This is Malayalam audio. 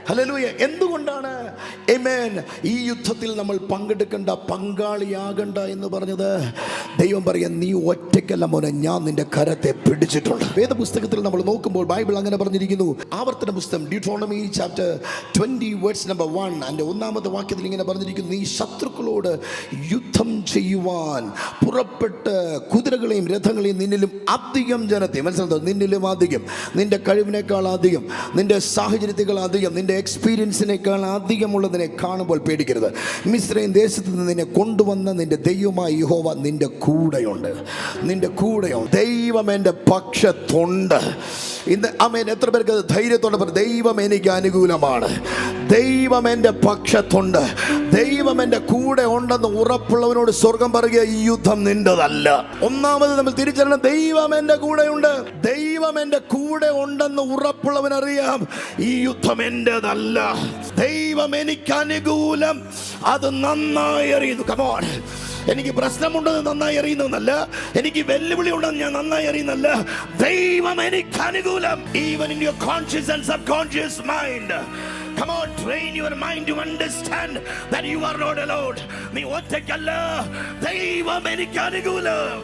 ഹല്ലേലൂയ. എന്തുകൊണ്ടാണ് ആമേൻ ഈ യുദ്ധത്തിൽ നമ്മൾ പങ്കെടുക്കേണ്ട, പങ്കാളിയാകണ്ട എന്ന് പറഞ്ഞത്? ദൈവം പറയാൻ, നീ ഒറ്റയ്ക്കല്ല മോനെ, ഞാൻ നിന്റെ കരത്തെ പിടിച്ചിട്ടുണ്ട്. വേദപുസ്തകത്തിൽ നമ്മൾ നോക്കുമ്പോൾ ബൈബിൾ അങ്ങനെ പറഞ്ഞിരിക്കുന്നു. ആവർത്തന പുസ്തകം ഡ്യൂട്രോണമി ചാപ്റ്റർ 20 വേഴ്സ് നമ്പർ 1 അതിന്റെ 1-ാമത്തെ വാക്യത്തിൽ ഇങ്ങനെ പറഞ്ഞിരിക്കുന്നു, നീ ശത്രുക്കളോട് യുദ്ധം ചെയ്യുവാൻ പുറപ്പെട്ട് കുതിരകളെയും രഥങ്ങളെയും നിന്നിലും അധികം ജനത്തെ, മനസ്സിലായോ, നിന്നിലും അധികം, നിന്റെ കഴിവിനേക്കാൾ അധികം, നിന്റെ സാഹചര്യത്തെക്കാൾ അധികം, നിന്റെ എക്സ്പീരിയൻസിനേക്കാൾ അധികമുള്ളതിനെ കാണുമ്പോൾ പേടിക്കരുത്. മിസ്രൈം ദേശത്ത് നിന്ന് നിന്നെ കൊണ്ടുവന്ന നിന്റെ ദൈവമായ യഹോവ നിന്റെ കൂടെയുണ്ട്. നിന്റെ കൂടെയുണ്ട്. ദൈവം എൻ്റെ പക്ഷത്തുണ്ട്. ഇന്ന് ആമേൻ. എത്ര പേർക്ക് അത് ധൈര്യത്തോടെ പറയും, ദൈവം എനിക്ക് അനുകൂലമാണ്, ദൈവം എൻ്റെ പക്ഷത്തുണ്ട്, ദൈവം എൻ്റെ കൂടെ ഉണ്ടെന്ന് ഉറപ്പുള്ളവനോട് സ്വർഗം പറയുക, ഈ യുദ്ധം നിന്റേതല്ല. ഒന്നാമത് നമ്മൾ തിരിച്ചറിയണം, ദൈവം എൻ്റെ കൂടെയുണ്ട്. ദൈവം എൻ്റെ കൂടെ ഉണ്ടെന്ന് ഉറപ്പുള്ളവൻ അറിയാം, ഈ യുദ്ധം എൻ്റെതല്ല. ദൈവം എനിക്ക് അനുകൂലം, അത് നന്നായി അറിയുന്നു. കമോൺ. എനിക്ക് പ്രശ്നമുണ്ടെന്ന് നന്നായി അറിയുന്നല്ല, എനിക്ക് വെല്ലുവിളി ഉണ്ടെന്ന് ഞാൻ നന്നായി അറിയുന്നല്ല, ദൈവം എനിക്ക് അനുകൂലം. Even in your conscious and subconscious mind, come on, train your mind to understand that you are not alone. നീ ഒറ്റയ്ക്കല്ല, ദൈവം എനിക്ക് അനുകൂലം.